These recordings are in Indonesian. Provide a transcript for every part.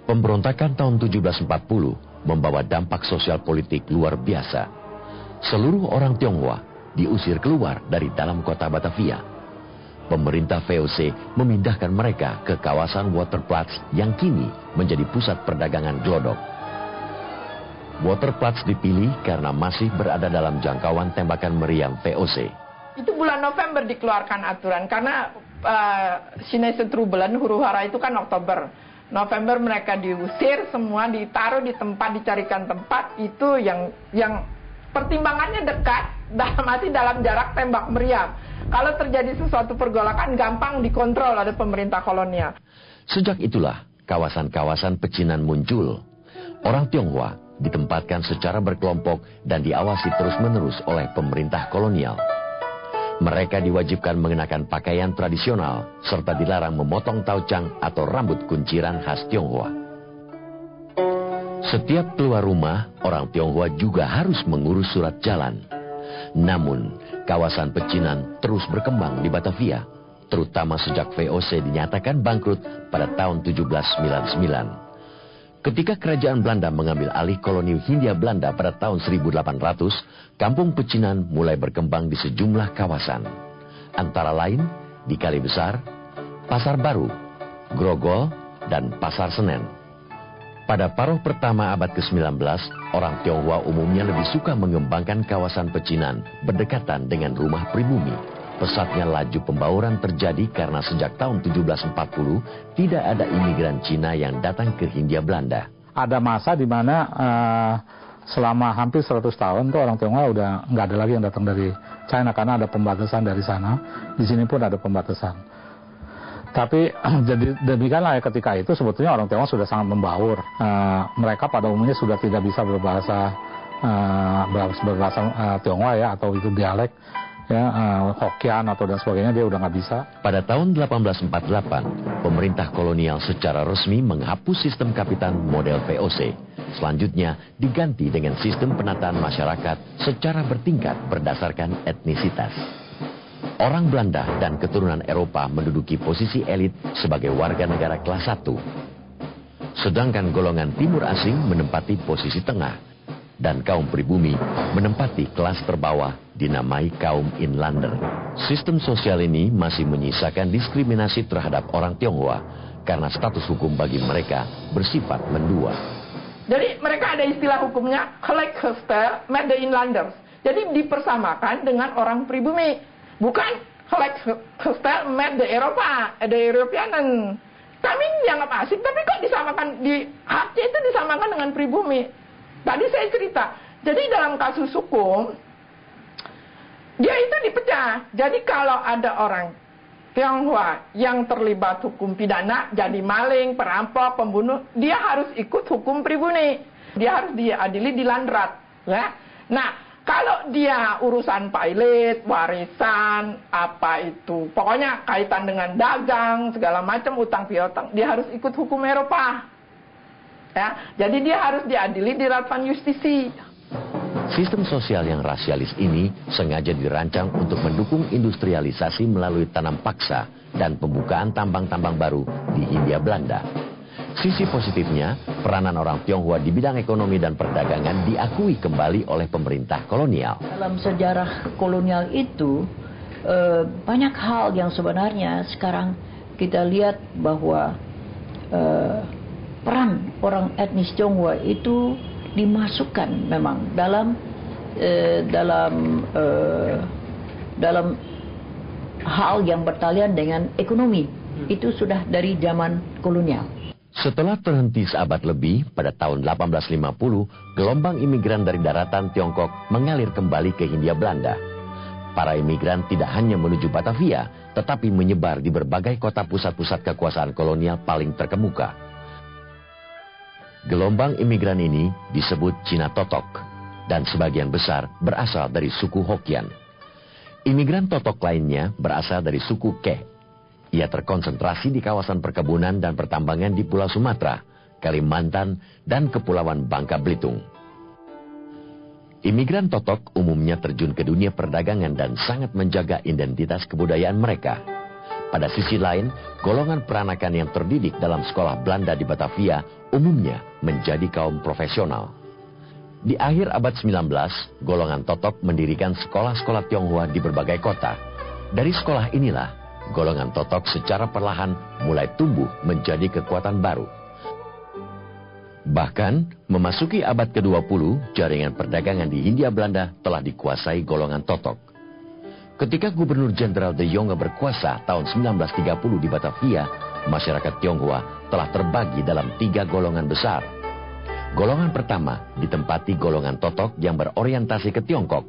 Pemberontakan tahun 1740 membawa dampak sosial politik luar biasa. Seluruh orang Tionghoa diusir keluar dari dalam kota Batavia. Pemerintah VOC memindahkan mereka ke kawasan Waterplatz yang kini menjadi pusat perdagangan glodok. Waterplatz dipilih karena masih berada dalam jangkauan tembakan meriam VOC. Itu bulan November dikeluarkan aturan karena Sinese Trubelen, huru hara itu kan Oktober. November mereka diusir, semua ditaruh di tempat, dicarikan tempat itu yang pertimbangannya dekat, dalam jarak tembak meriam. Kalau terjadi sesuatu pergolakan gampang dikontrol oleh pemerintah kolonial. Sejak itulah kawasan-kawasan pecinan muncul. Orang Tionghoa ditempatkan secara berkelompok dan diawasi terus-menerus oleh pemerintah kolonial. Mereka diwajibkan mengenakan pakaian tradisional serta dilarang memotong taucang atau rambut kunciran khas Tionghoa. Setiap keluar rumah, orang Tionghoa juga harus mengurus surat jalan. Namun, kawasan pecinan terus berkembang di Batavia, terutama sejak VOC dinyatakan bangkrut pada tahun 1799. Ketika kerajaan Belanda mengambil alih koloni Hindia Belanda pada tahun 1800, kampung pecinan mulai berkembang di sejumlah kawasan. Antara lain di Kali Besar, Pasar Baru, Grogol, dan Pasar Senen. Pada paruh pertama abad ke-19, orang Tionghoa umumnya lebih suka mengembangkan kawasan pecinan berdekatan dengan rumah pribumi. Pesatnya laju pembauran terjadi karena sejak tahun 1740 tidak ada imigran Cina yang datang ke Hindia Belanda. Ada masa di mana selama hampir 100 tahun tuh orang Tionghoa udah nggak ada lagi yang datang dari China karena ada pembatasan dari sana. Di sini pun ada pembatasan. Tapi jadi demikianlah ya, ketika itu sebetulnya orang Tionghoa sudah sangat membaur. Mereka pada umumnya sudah tidak bisa berbahasa Tionghoa ya, atau itu dialek. Ya, Hokkien atau dan sebagainya dia udah nggak bisa. Pada tahun 1848, pemerintah kolonial secara resmi menghapus sistem kapitan model VOC. Selanjutnya diganti dengan sistem penataan masyarakat secara bertingkat berdasarkan etnisitas. Orang Belanda dan keturunan Eropa menduduki posisi elit sebagai warga negara kelas 1. Sedangkan golongan timur asing menempati posisi tengah. Dan kaum pribumi menempati kelas terbawah dinamai kaum inlander. Sistem sosial ini masih menyisakan diskriminasi terhadap orang Tionghoa karena status hukum bagi mereka bersifat mendua. Jadi mereka ada istilah hukumnya gelijkgesteld met de inlanders. Jadi dipersamakan dengan orang pribumi, bukan gelijkgesteld met de Eropa, de Europeanen. Kami dianggap asing, tapi kok disamakan di HC itu disamakan dengan pribumi. Tadi saya cerita, jadi dalam kasus hukum, dia itu dipecah. Jadi kalau ada orang Tionghoa yang terlibat hukum pidana, jadi maling, perampok, pembunuh, dia harus ikut hukum pribumi. Dia harus diadili di Landrat. Ya? Nah, kalau dia urusan pilot, warisan, apa itu, pokoknya kaitan dengan dagang, segala macam, utang piutang, dia harus ikut hukum Eropa. Ya, jadi dia harus diadili di Ratan Justisi. Sistem sosial yang rasialis ini sengaja dirancang untuk mendukung industrialisasi melalui tanam paksa dan pembukaan tambang-tambang baru di Hindia Belanda. Sisi positifnya, peranan orang Tionghoa di bidang ekonomi dan perdagangan diakui kembali oleh pemerintah kolonial. Dalam sejarah kolonial itu, banyak hal yang sebenarnya sekarang kita lihat bahwa peran orang etnis Tionghoa itu dimasukkan memang dalam hal yang bertalian dengan ekonomi. Itu sudah dari zaman kolonial. Setelah terhenti seabad lebih, pada tahun 1850, gelombang imigran dari daratan Tiongkok mengalir kembali ke Hindia Belanda. Para imigran tidak hanya menuju Batavia, tetapi menyebar di berbagai kota pusat-pusat kekuasaan kolonial paling terkemuka. Gelombang imigran ini disebut Cina Totok, dan sebagian besar berasal dari suku Hokkien. Imigran Totok lainnya berasal dari suku Keh. Ia terkonsentrasi di kawasan perkebunan dan pertambangan di Pulau Sumatera, Kalimantan, dan Kepulauan Bangka Belitung. Imigran Totok umumnya terjun ke dunia perdagangan dan sangat menjaga identitas kebudayaan mereka. Pada sisi lain, golongan peranakan yang terdidik dalam sekolah Belanda di Batavia umumnya menjadi kaum profesional. Di akhir abad 19, golongan Totok mendirikan sekolah-sekolah Tionghoa di berbagai kota. Dari sekolah inilah, golongan Totok secara perlahan mulai tumbuh menjadi kekuatan baru. Bahkan, memasuki abad ke-20, jaringan perdagangan di Hindia Belanda telah dikuasai golongan Totok. Ketika Gubernur Jenderal De Jonge berkuasa tahun 1930 di Batavia, masyarakat Tionghoa telah terbagi dalam 3 golongan besar. Golongan pertama ditempati golongan Totok yang berorientasi ke Tiongkok.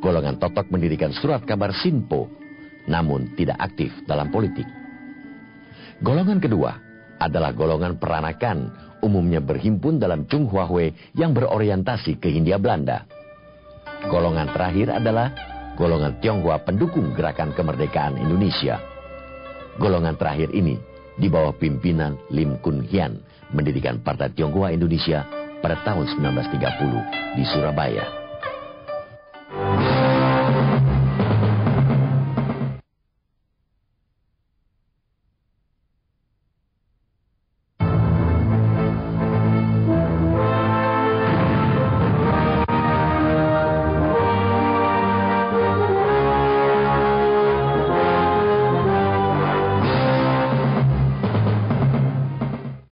Golongan Totok mendirikan surat kabar Sinpo, namun tidak aktif dalam politik. Golongan kedua adalah golongan peranakan, umumnya berhimpun dalam Chunghuahue yang berorientasi ke Hindia Belanda. Golongan terakhir adalah golongan Tionghoa pendukung gerakan kemerdekaan Indonesia. Golongan terakhir ini di bawah pimpinan Lim Kun Hian mendirikan Partai Tionghoa Indonesia pada tahun 1930 di Surabaya.